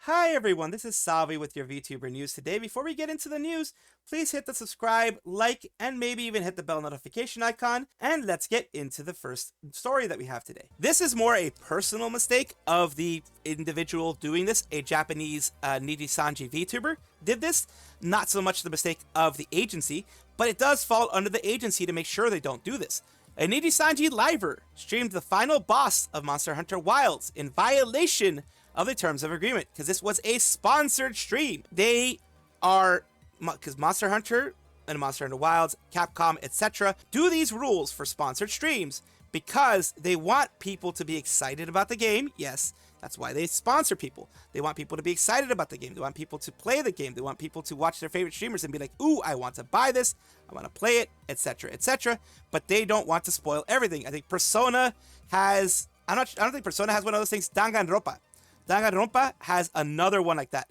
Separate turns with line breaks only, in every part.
Hi everyone, this is Salvi with your VTuber news today. Before we get into the news, please hit the subscribe, like, and maybe even hit the bell notification icon, and let's get into the first story that we have today. This is more a personal mistake of the individual doing this. A Japanese Nijisanji VTuber did this, not so much the mistake of the agency, but it does fall under the agency to make sure they don't do this. A Nijisanji Liver streamed the final boss of Monster Hunter Wilds in violation of the terms of agreement, because this was a sponsored stream. They are, because Monster Hunter and Monster Hunter Wilds, Capcom, etc. do these rules for sponsored streams because they want people to be excited about the game. Yes, that's why they sponsor people. They want people to be excited about the game. They want people to play the game. They want people to watch their favorite streamers and be like, ooh, I want to buy this, I want to play it, etc., etc. But they don't want to spoil everything. I think Persona has, I don't think Persona has one of those things. Danganronpa has another one like that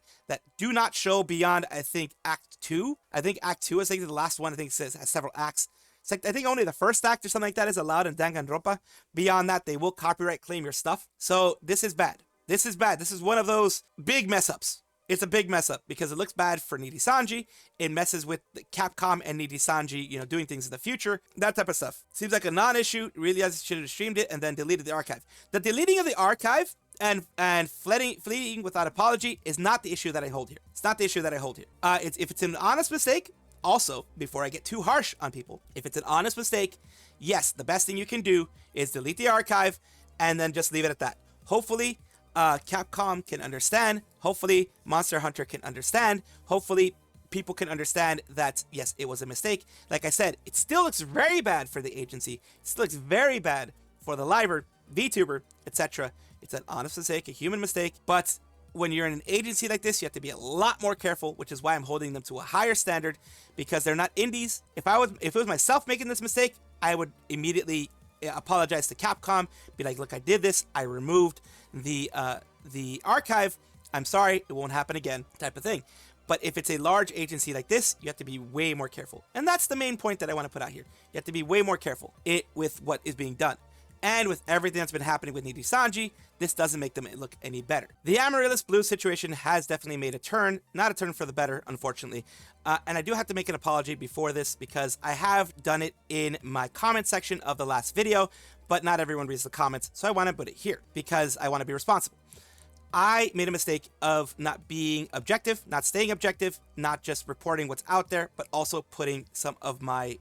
do not show beyond, I think, Act 2. I think Act 2 is the last one. I think it has several acts. It's like, I think only the first act or something like that is allowed in Danganronpa. Beyond that, they will copyright claim your stuff. So this is bad. This is bad. This is one of those big mess ups. It's a big mess up because it looks bad for Nijisanji. It messes with the Capcom and Nijisanji, doing things in the future. That type of stuff. Seems like a non-issue. Really, I should have streamed it and then deleted the archive. The deleting of the archive and fleeing without apology is not the issue that I hold here. It's not the issue that I hold here. If it's an honest mistake, also, before I get too harsh on people, if it's an honest mistake, yes, the best thing you can do is delete the archive and then just leave it at that. Hopefully, Capcom can understand. Hopefully, Monster Hunter can understand. Hopefully, people can understand that, yes, it was a mistake. Like I said, it still looks very bad for the agency. It still looks very bad for the liver, VTuber, etc. It's an honest mistake, a human mistake, but when you're in an agency like this, you have to be a lot more careful, which is why I'm holding them to a higher standard, because they're not indies. If it was myself making this mistake, I would immediately apologize to Capcom, be like, look, I did this, I removed the archive, I'm sorry, it won't happen again, type of thing. But if it's a large agency like this, you have to be way more careful. And that's the main point that I want to put out here. You have to be way more careful with what is being done. And with everything that's been happening with Nijisanji, this doesn't make them look any better. The Amiaryllis Bloo situation has definitely made a turn, not a turn for the better, unfortunately. And I do have to make an apology before this because I have done it in my comment section of the last video, but not everyone reads the comments, so I want to put it here because I want to be responsible. I made a mistake of not being objective, not staying objective, not just reporting what's out there, but also putting some of my,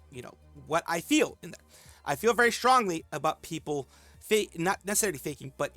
what I feel in there. I feel very strongly about people not necessarily faking, but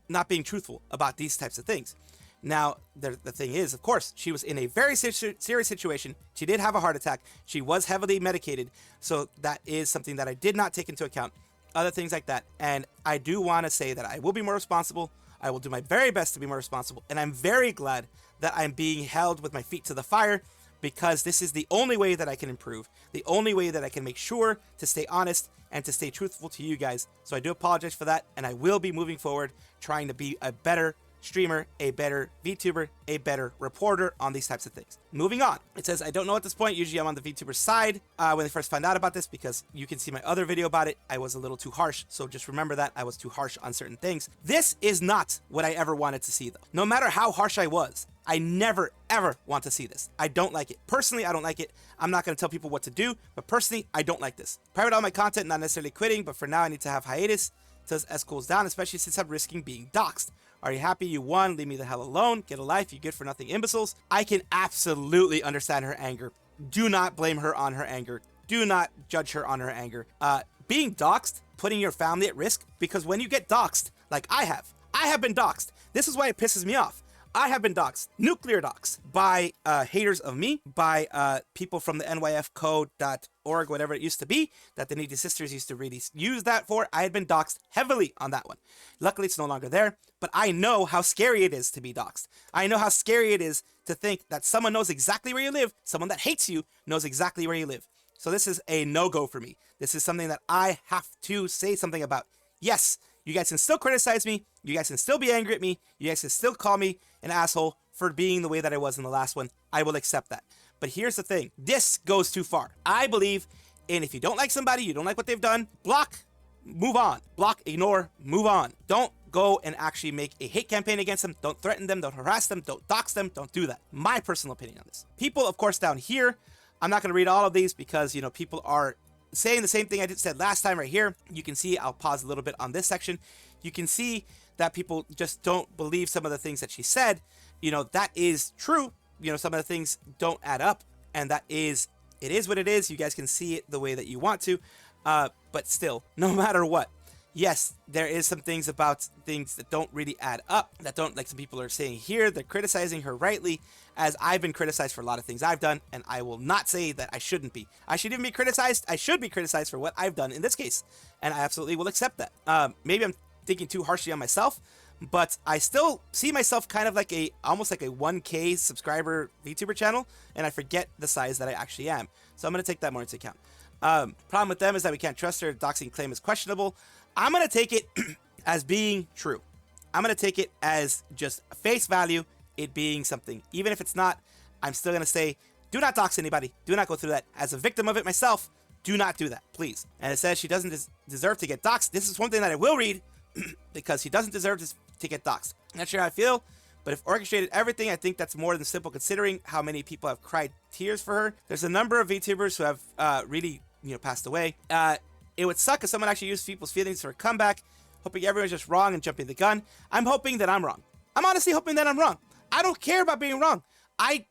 not being truthful about these types of things. Now, the thing is, of course, she was in a very serious situation. She did have a heart attack. She was heavily medicated. So that is something that I did not take into account. Other things like that. And I do want to say that I will be more responsible. I will do my very best to be more responsible. And I'm very glad that I'm being held with my feet to the fire, because this is the only way that I can improve, the only way that I can make sure to stay honest and to stay truthful to you guys. So I do apologize for that, and I will be moving forward trying to be a better streamer, a better VTuber, a better reporter on these types of things. Moving on. It says, I don't know at this point. Usually I'm on the VTuber side when they first find out about this, because you can see my other video about it. I was a little too harsh, so just remember that I was too harsh on certain things. This is not what I ever wanted to see, though. No matter how harsh I was, I never, ever want to see this. I don't like it. Personally, I don't like it. I'm not going to tell people what to do, but personally, I don't like this. Private all my content, not necessarily quitting, but for now, I need to have hiatus till S cools down, especially since I'm risking being doxxed. Are you happy you won? Leave me the hell alone. Get a life, you good for nothing imbeciles. I can absolutely understand her anger. Do not blame her on her anger. Do not judge her on her anger. Being doxxed, putting your family at risk, because when you get doxxed, like I have been doxxed. This is why it pisses me off. I have been doxxed, nuclear doxxed, by haters of me, by people from the nyfcode.org, whatever it used to be, that the Needy Sisters used to really use that for. I had been doxxed heavily on that one. Luckily, it's no longer there, but I know how scary it is to be doxxed. I know how scary it is to think that someone knows exactly where you live, someone that hates you knows exactly where you live. So this is a no-go for me. This is something that I have to say something about. Yes, you guys can still criticize me. You guys can still be angry at me. You guys can still call me an asshole for being the way that I was in the last one. I will accept that. But here's the thing. This goes too far. I believe in, if you don't like somebody, you don't like what they've done, block, move on. Block, ignore, move on. Don't go and actually make a hate campaign against them. Don't threaten them. Don't harass them. Don't dox them. Don't do that. My personal opinion on this. People, of course, down here, I'm not going to read all of these because, you know, people are saying the same thing I said last time right here. You can see, I'll pause a little bit on this section. You can see that people just don't believe some of the things that she said. You know, that is true. You know, some of the things don't add up, and it is what it is. You guys can see it the way that you want to, but still, no matter what, yes, there is some things about things that don't really add up, that don't, like some people are saying here, they're criticizing her rightly, as I've been criticized for a lot of things I've done, and I will not say that I shouldn't be. I should even be criticized. I should be criticized for what I've done in this case, and I absolutely will accept that. Maybe I'm thinking too harshly on myself, but I still see myself kind of like almost like a 1K subscriber VTuber channel, and I forget the size that I actually am. So I'm going to take that more into account. Problem with them is that we can't trust her. Doxing claim is questionable. I'm going to take it as being true. I'm going to take it as just face value, it being something. Even if it's not, I'm still going to say, do not dox anybody. Do not go through that. As a victim of it myself, do not do that, please. And it says she doesn't deserve to get doxed. This is one thing that I will read because she doesn't deserve to get doxed. Not sure how I feel, but if orchestrated everything, I think that's more than simple considering how many people have cried tears for her. There's a number of VTubers who have really, you know, passed away. It would suck if someone actually used people's feelings for a comeback, hoping everyone's just wrong and jumping the gun. I'm hoping that I'm wrong. I'm honestly hoping that I'm wrong. I don't care about being wrong. I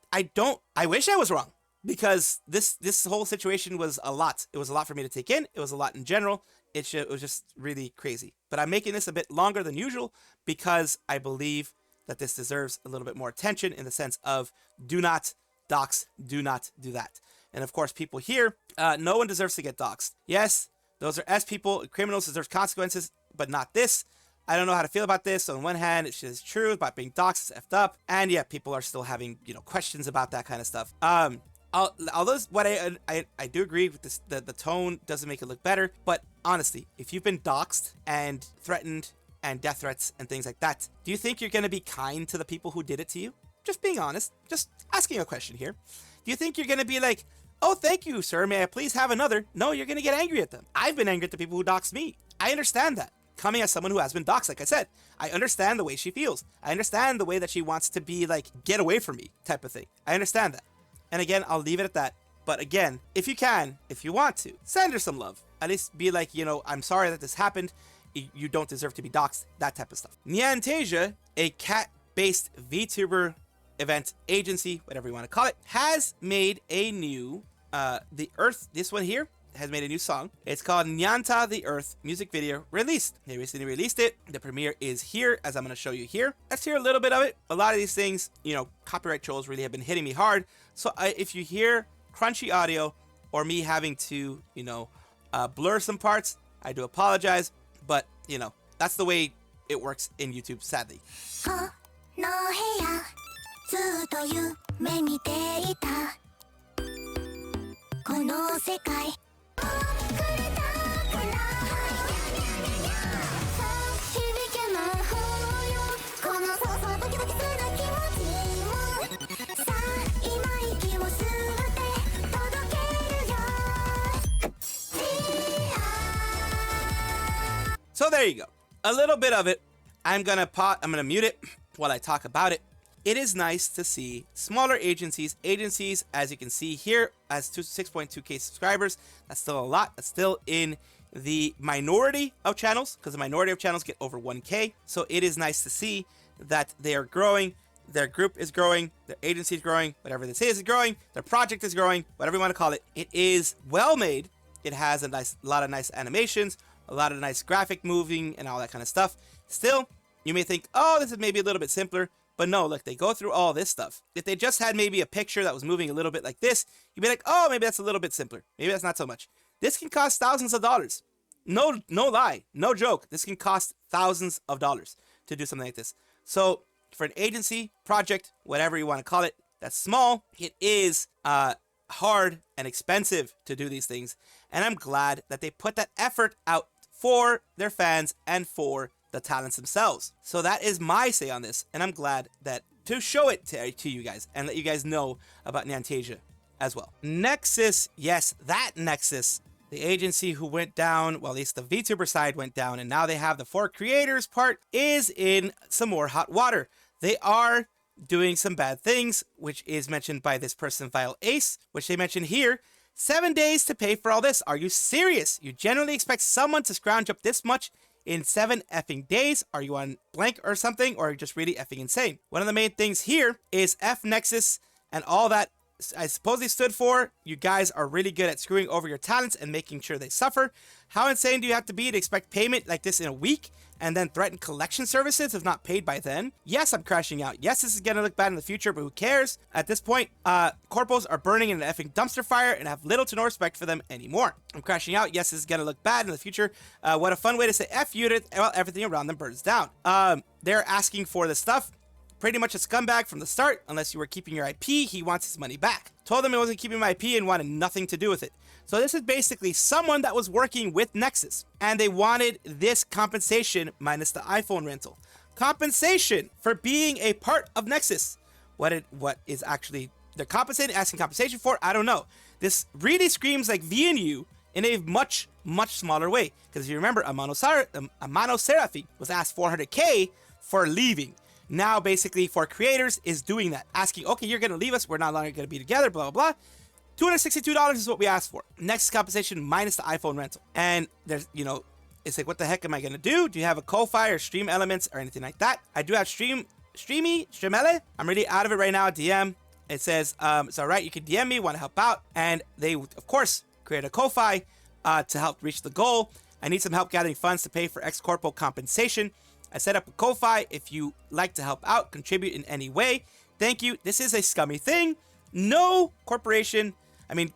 wish I was wrong, because this whole situation was a lot. It was a lot for me to take in. It was a lot in general. It was just really crazy. But I'm making this a bit longer than usual because I believe that this deserves a little bit more attention in the sense of do not dox, do not do that. And of course, people here, no one deserves to get doxed. Yes, those are S people. Criminals deserve consequences, but not this. I don't know how to feel about this. On one hand, it's just true about being doxed, it's effed up. And yeah, people are still having, you know, questions about that kind of stuff. Although what I do agree with this, the tone doesn't make it look better, but honestly, if you've been doxed and threatened and death threats and things like that, do you think you're going to be kind to the people who did it to you? Just being honest, just asking a question here. Do you think you're going to be like, oh, thank you, sir, may I please have another? No, you're going to get angry at them. I've been angry at the people who doxed me. I understand that. Coming as someone who has been doxed, like I said, I understand the way she feels. I understand the way that she wants to be like, get away from me type of thing. I understand that. And again, I'll leave it at that. But again, if you can, if you want to, send her some love. At least be like, you know, I'm sorry that this happened. You don't deserve to be doxxed. That type of stuff. Nyantasia, a cat-based VTuber event agency, whatever you want to call it, has made a new, The Earth, this one here, has made a new song. It's called Nyanta the Earth music video released. They recently released it. The premiere is here, as I'm going to show you here. Let's hear a little bit of it. A lot of these things, you know, copyright trolls really have been hitting me hard. So if you hear crunchy audio or me having to, you know, blur some parts, I do apologize. But, you know, that's the way it works in YouTube, sadly. So there you go. A little bit of it. I'm gonna mute it while I talk about it. It is nice to see smaller agencies, as you can see here, as 6.2K subscribers. That's still a lot. That's still in the minority of channels, because the minority of channels get over 1K. So it is nice to see that they are growing. Their group is growing. Their agency is growing. Whatever this is growing. Their project is growing. Whatever you want to call it. It is well made. It has a lot of nice animations, a lot of nice graphic moving and all that kind of stuff. Still, you may think, oh, this is maybe a little bit simpler. But no, look, they go through all this stuff. If they just had maybe a picture that was moving a little bit like this, you'd be like, oh, maybe that's a little bit simpler. Maybe that's not so much. This can cost thousands of dollars. No lie, no joke. This can cost thousands of dollars to do something like this. So for an agency, project, whatever you want to call it, that's small, it is hard and expensive to do these things. And I'm glad that they put that effort out for their fans and for the talents themselves. So that is my say on this, and I'm glad that to show it to you guys and let you guys know about Nyantasia as well. Nexas, yes, that Nexas the agency who went down, well, at least the VTuber side went down, and now they have the for creators part is in some more hot water. They are doing some bad things, which is mentioned by this person, Vile Ace, which they mention here. 7 days to pay for all this. Are you serious? You generally expect someone to scrounge up this much in 7 effing days? Are you on blank or something, or are you just really effing insane? One of the main things here is F Nexus and all that I supposedly stood for. You guys are really good at screwing over your talents and making sure they suffer. How insane do you have to be to expect payment like this in a week and then threaten collection services if not paid by then? Yes, I'm crashing out. Yes, this is going to look bad in the future, but who cares? At this point, corpos are burning in an effing dumpster fire and have little to no respect for them anymore. I'm crashing out. Yes, this is going to look bad in the future. What a fun way to say F you while everything around them burns down. They're asking for this stuff. Pretty much a scumbag from the start. Unless you were keeping your IP, he wants his money back. Told him he wasn't keeping my IP and wanted nothing to do with it. So this is basically someone that was working with Nexus, and they wanted this compensation minus the iPhone rental. Compensation for being a part of Nexus. What is actually they're asking compensation for? I don't know. This really screams like VNU in a much, much smaller way. Because if you remember, Amano Serafi was asked $400K for leaving. Now, basically, for creators is doing that. Asking, okay, you're going to leave us. We're not longer going to be together, blah, blah, blah. $262 is what we asked for. Next compensation minus the iPhone rental. And there's, it's like, what the heck am I going to do? Do you have a Ko-Fi or Stream Elements or anything like that? I do have Streamele. I'm really out of it right now. DM. It says, it's all right. You can DM me, want to help out. And they, of course, create a Ko-Fi to help reach the goal. I need some help gathering funds to pay for ex-corpo compensation. I set up a Ko-Fi if you like to help out, contribute in any way. Thank you. This is a scummy thing. No corporation,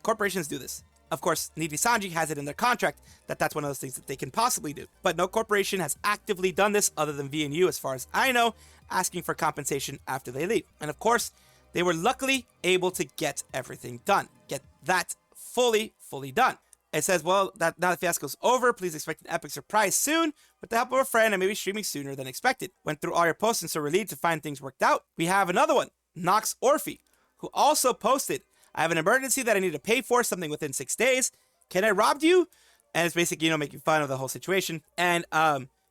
corporations do this. Of course, Nijisanji has it in their contract that that's one of those things that they can possibly do. But no corporation has actively done this other than VNU, as far as I know, asking for compensation after they leave. And of course, they were luckily able to get everything done. Get that fully done. It says, well, now the fiasco's over. Please expect an epic surprise soon. With the help of a friend, I may be streaming sooner than expected. Went through all your posts and so relieved to find things worked out. We have another one, Nox Orphe, who also posted, I have an emergency that I need to pay for, something within 6 days. Can I rob you? And it's basically, making fun of the whole situation. And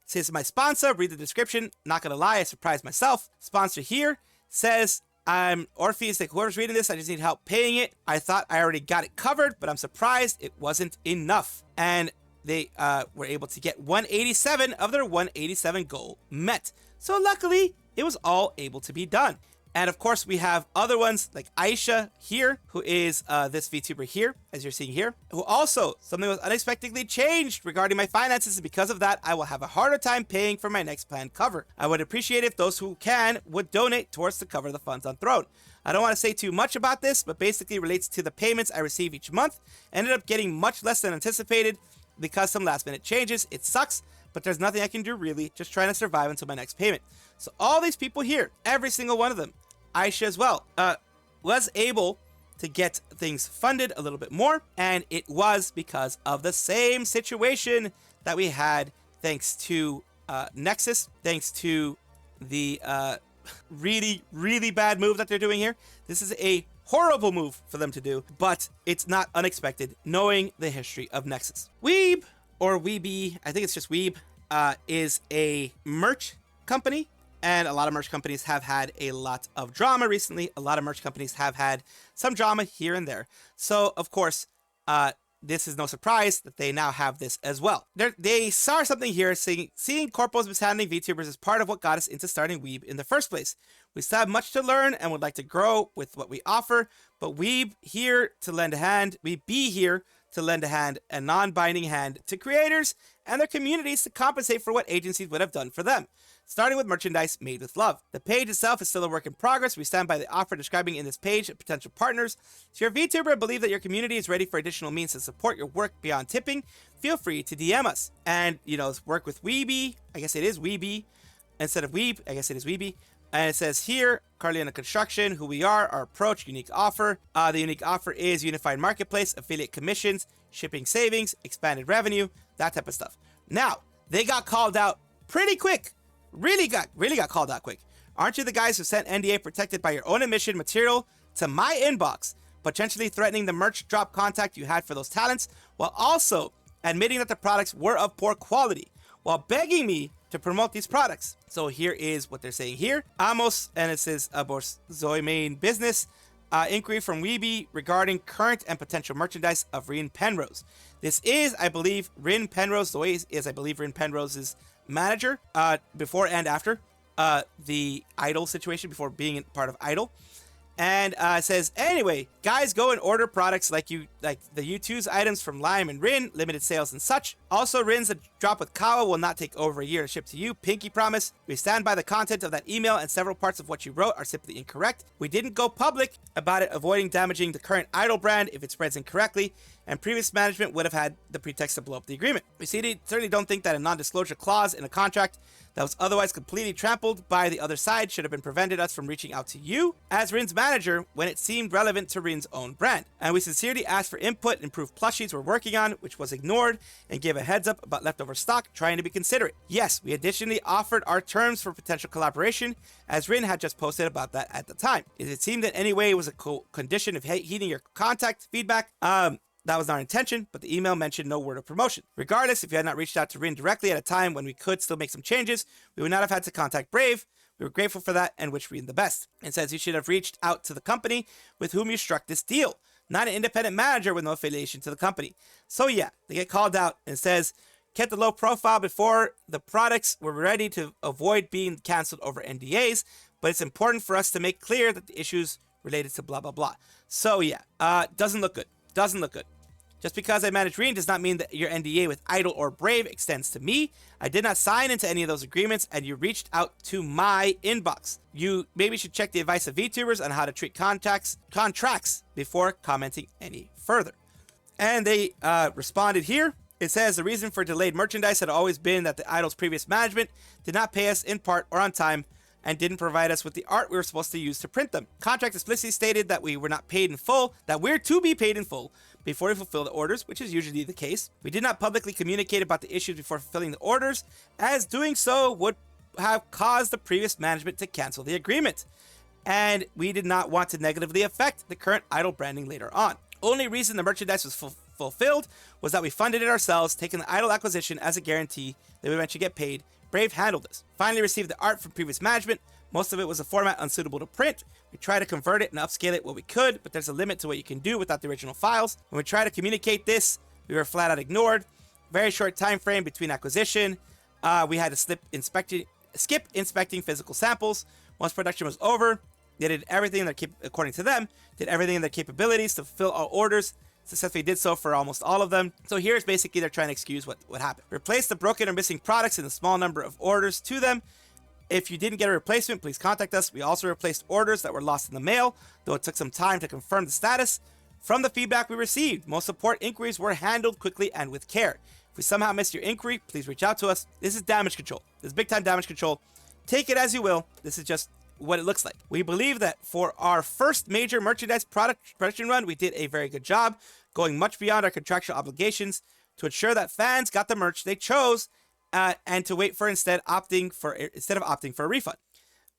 says my sponsor, read the description. Not gonna lie, I surprised myself. Sponsor here says, Orphe is like, whoever's reading this, I just need help paying it. I thought I already got it covered, but I'm surprised it wasn't enough. And they were able to get 187 of their 187 goal met. So luckily, it was all able to be done. And of course, we have other ones like Aisha here, who is this VTuber here, as you're seeing here, who also, something was unexpectedly changed regarding my finances, and because of that, I will have a harder time paying for my next planned cover. I would appreciate if those who can would donate towards to cover the funds on Throne. I don't want to say too much about this, but basically relates to the payments I receive each month. Ended up getting much less than anticipated because some last minute changes. It sucks, but there's nothing I can do really, just trying to survive until my next payment. So all these people here, every single one of them, Aisha as well, was able to get things funded a little bit more, and it was because of the same situation that we had thanks to Nexus, thanks to the really, really bad move that they're doing here. This is a horrible move for them to do, but it's not unexpected knowing the history of Nexus. Weeb, or Weeby, I think it's just Weeb, is a merch company. And a lot of merch companies have had a lot of drama recently. A lot of merch companies have had some drama here and there. So, of course, this is no surprise that they now have this as well. They saw something here saying, seeing corpos mishandling VTubers is part of what got us into starting Weeb in the first place. We still have much to learn and would like to grow with what we offer, but Weeb here to lend a hand. We be here to lend a hand, a non-binding hand to creators and their communities to compensate for what agencies would have done for them, starting with merchandise made with love. The page itself is still a work in progress. We stand by the offer describing in this page potential partners. So if you're a VTuber and believe that your community is ready for additional means to support your work beyond tipping, feel free to DM us. And, work with Weeby. I guess it is Weeby. Instead of Weeb, I guess it is Weeby. And it says here, Carliana Construction, who we are, our approach, unique offer. The unique offer is unified marketplace, affiliate commissions, shipping savings, expanded revenue, that type of stuff. Now, they got called out pretty quick. Really got called out quick. Aren't you the guys who sent NDA protected by your own admission material to my inbox potentially threatening the merch drop contact you had for those talents, while also admitting that the products were of poor quality, while begging me to promote these products. So here is what they're saying here. Amos, and it says about Zoe main business, inquiry from Weeby regarding current and potential merchandise of Rin Penrose. This is, I believe, Rin Penrose. Zoe is, I believe, Rin Penrose's manager before and after the Idol situation, before being part of Idol. And it says, anyway, guys, go and order products like the U2's items from Lime and Rin, limited sales and such. Also, Rin's a drop with Kawa will not take over a year to ship to you. Pinky promise. We stand by the content of that email, and several parts of what you wrote are simply incorrect. We didn't go public about it, avoiding damaging the current Idol brand if it spreads incorrectly, and previous management would have had the pretext to blow up the agreement. We certainly don't think that a non-disclosure clause in a contract that was otherwise completely trampled by the other side should have been prevented us from reaching out to you as Rin's manager when it seemed relevant to Rin's own brand. And we sincerely asked for input and improved plushies we're working on, which was ignored, and gave a heads up about leftover stock, trying to be considerate. Yes, we additionally offered our terms for potential collaboration, as Rin had just posted about that at the time. It seemed that anyway it was a condition of heeding your contact feedback. That was our intention, but the email mentioned no word of promotion. Regardless, if you had not reached out to Rin directly at a time when we could still make some changes, we would not have had to contact Brave. We were grateful for that and wish Rin the best. And says you should have reached out to the company with whom you struck this deal, not an independent manager with no affiliation to the company. So yeah, they get called out and says, kept a low profile before the products were ready to avoid being canceled over NDAs, but it's important for us to make clear that the issues related to blah, blah, blah. So yeah, doesn't look good. Doesn't look good. Just because I manage Rin does not mean that your NDA with Idol or Brave extends to me. I did not sign into any of those agreements, and you reached out to my inbox. You maybe should check the advice of VTubers on how to treat contracts before commenting any further. And they responded here. It says the reason for delayed merchandise had always been that the Idol's previous management did not pay us in part or on time and didn't provide us with the art we were supposed to use to print them. Contract explicitly stated that we were not paid in full, that we're to be paid in full before we fulfill the orders, which is usually the case. We did not publicly communicate about the issues before fulfilling the orders, as doing so would have caused the previous management to cancel the agreement. And we did not want to negatively affect the current Idol branding later on. Only reason the merchandise was fulfilled was that we funded it ourselves, taking the Idol acquisition as a guarantee that we would eventually get paid. Brave handled this. Finally received the art from previous management. Most of it was a format unsuitable to print. We tried to convert it and upscale it what we could, but there's a limit to what you can do without the original files. When we tried to communicate this, we were flat out ignored. Very short time frame between acquisition. We had to skip inspecting physical samples. Once production was over, they did everything according to them, did everything in their capabilities to fulfill all orders. Successfully did so for almost all of them. So here's basically they're trying to excuse what happened. Replace the broken or missing products in a small number of orders to them. If you didn't get a replacement, please contact us. We also replaced orders that were lost in the mail, though it took some time to confirm the status. From the feedback we received, most support inquiries were handled quickly and with care. If we somehow missed your inquiry, please reach out to us. This is damage control. This is big time damage control. Take it as you will. This is just what it looks like. We believe that for our first major merchandise production run, we did a very good job, going much beyond our contractual obligations to ensure that fans got the merch they chose, and to wait for instead of opting for a refund.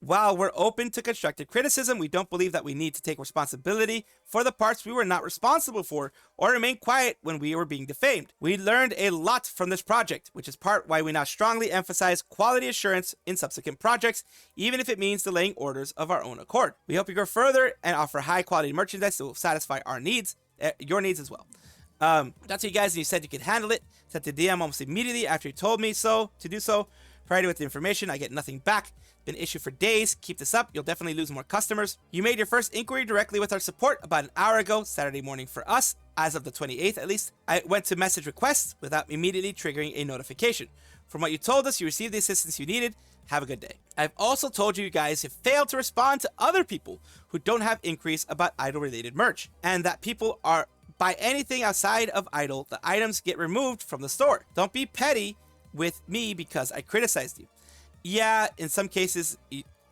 While we're open to constructive criticism, we don't believe that we need to take responsibility for the parts we were not responsible for or remain quiet when we were being defamed. We learned a lot from this project, which is part why we now strongly emphasize quality assurance in subsequent projects, even if it means delaying orders of our own accord. We hope you go further and offer high quality merchandise that will satisfy our needs, your needs as well. That's you guys, and you said you could handle it. Sent the DM almost immediately after you told me so to do so. Provided with the information, I get nothing back. Been issued for days. Keep this up. You'll definitely lose more customers. You made your first inquiry directly with our support about an hour ago, Saturday morning for us, as of the 28th at least. I went to message requests without immediately triggering a notification. From what you told us, you received the assistance you needed. Have a good day. I've also told you guys have failed to respond to other people who don't have inquiries about Idol-related merch, and that people are buy anything outside of Idol, the items get removed from the store. Don't be petty with me because I criticized you. Yeah, in some cases,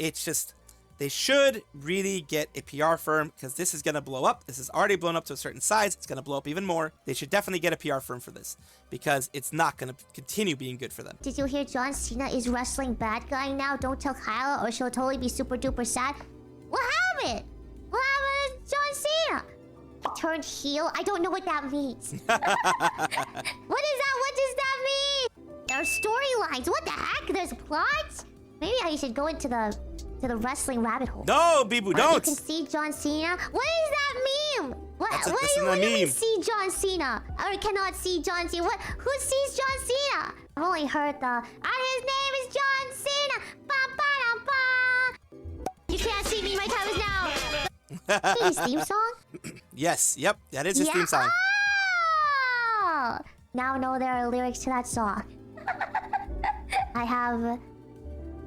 it's just, they should really get a PR firm because this is going to blow up. This has already blown up to a certain size. It's going to blow up even more. They should definitely get a PR firm for this because it's not going to continue being good for them.
Did you hear John Cena is wrestling bad guy now? Don't tell Kyla or she'll totally be super duper sad. What happened? What happened to John Cena? turned heel. I don't know what that means. What is that? What does that mean? There are storylines. What the heck? There's plots? Maybe I should go into the wrestling rabbit hole.
No, Biboo, don't.
You can see John Cena. What does that mean? What do you mean see John Cena? Or cannot see John Cena? What? Who sees John Cena? I've only heard and his name is John Cena. Ba ba da ba. You can't see me. My time is now. His theme song?
Yes. Yep. That is his theme song.
Oh! Now know there are lyrics to that song. I have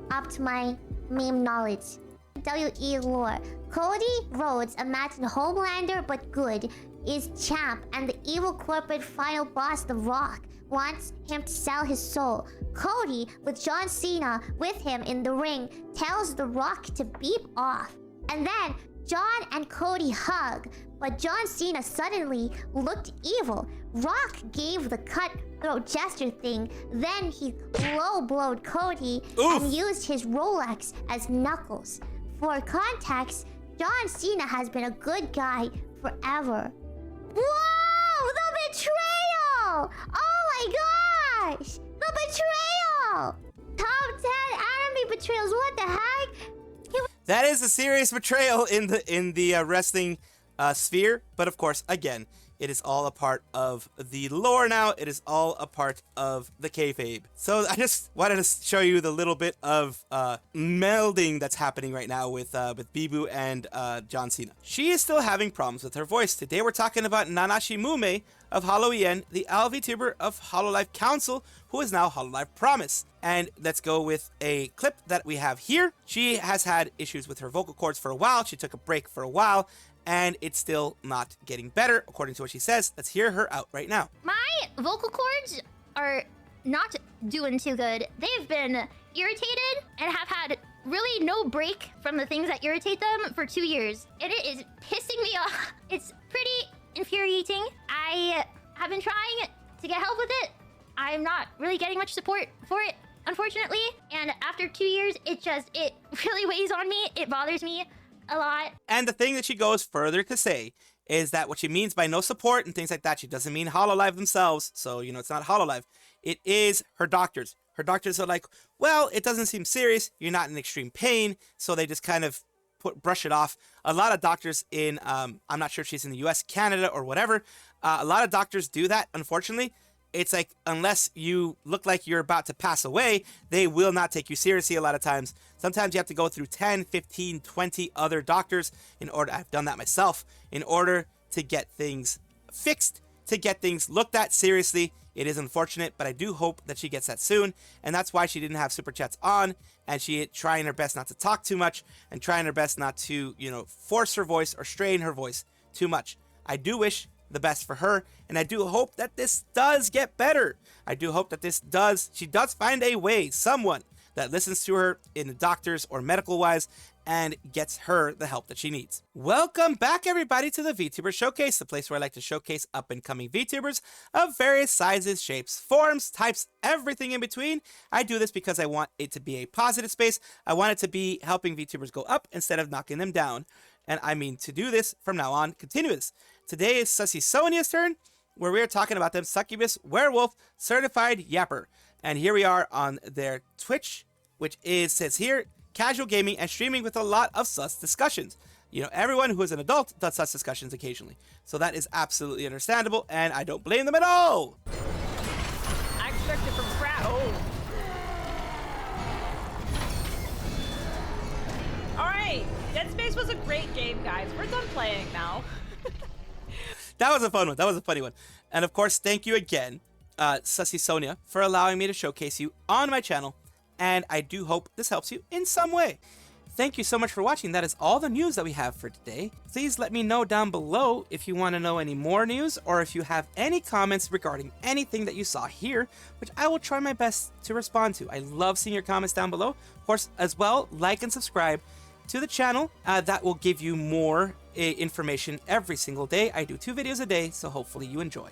upped my meme knowledge. WE lore. Cody Rhodes, imagine Homelander but good, is champ, and the evil corporate final boss, The Rock, wants him to sell his soul. Cody, with John Cena with him in the ring, tells The Rock to beep off. And then John and Cody hug, but John Cena suddenly looked evil. Rock gave the cutthroat gesture thing, then he low-blowed Cody and used his Rolex as knuckles. For context, John Cena has been a good guy forever. Whoa! The betrayal! Oh my gosh! The betrayal! Top 10 anime betrayals, what the heck?
That is a serious betrayal in the wrestling sphere, but of course, again, it is all a part of the lore now. It is all a part of the kayfabe. So I just wanted to show you the little bit of melding that's happening right now with Biboo and John Cena. She is still having problems with her voice. Today we're talking about Nanashi Mumei of Hololive EN, the Vtuber of Hololive Council, who is now Hololive Promise. And let's go with a clip that we have here. She has had issues with her vocal cords for a while. She took a break for a while, and it's still not getting better, according to what she says. Let's hear her out right now.
My vocal cords are not doing too good. They've been irritated and have had really no break from the things that irritate them for 2 years. And it is pissing me off. It's pretty infuriating. I have been trying to get help with it. I'm not really getting much support for it, unfortunately. And after 2 years, it really weighs on me. It bothers me a lot.
And the thing that she goes further to say is that what she means by no support and things like that, she doesn't mean Hololive themselves. So, it's not Hololive. It is her doctors. Her doctors are like, well, it doesn't seem serious. You're not in extreme pain. So they just kind of brush it off. A lot of doctors in, I'm not sure if she's in the US, Canada, or whatever. A lot of doctors do that, unfortunately. It's like, unless you look like you're about to pass away, they will not take you seriously a lot of times. Sometimes you have to go through 10, 15, 20 other doctors in order, I've done that myself, in order to get things fixed, to get things looked at seriously. It is unfortunate, but I do hope that she gets that soon. And that's why she didn't have Super Chats on, and she trying her best not to talk too much, and trying her best not to, force her voice or strain her voice too much. I do wish the best for her, and I do hope that this does get better. I do hope that she does find a way, someone that listens to her in the doctors or medical wise and gets her the help that she needs. Welcome back, everybody, to the VTuber Showcase, the place where I like to showcase up and coming VTubers of various sizes, shapes, forms, types, everything in between. I do this because I want it to be a positive space. I want it to be helping VTubers go up instead of knocking them down. And I mean to do this from now on, continuous. Today is SussySonia's turn, where we are talking about them Succubus Werewolf Certified Yapper. And here we are on their Twitch, which says here, casual gaming and streaming with a lot of sus discussions. Everyone who is an adult does sus discussions occasionally. So that is absolutely understandable, and I don't blame them at all.
I expect it from Frat. Oh. Alright, Dead Space was a great game, guys. We're done playing now.
That was a fun one. That was a funny one. And of course, thank you again, SussySonia, for allowing me to showcase you on my channel. And I do hope this helps you in some way. Thank you so much for watching. That is all the news that we have for today. Please let me know down below if you want to know any more news, or if you have any comments regarding anything that you saw here, which I will try my best to respond to. I love seeing your comments down below. Of course, as well, like and subscribe to the channel. That will give you more information every single day. I do 2 videos a day, so hopefully you enjoy.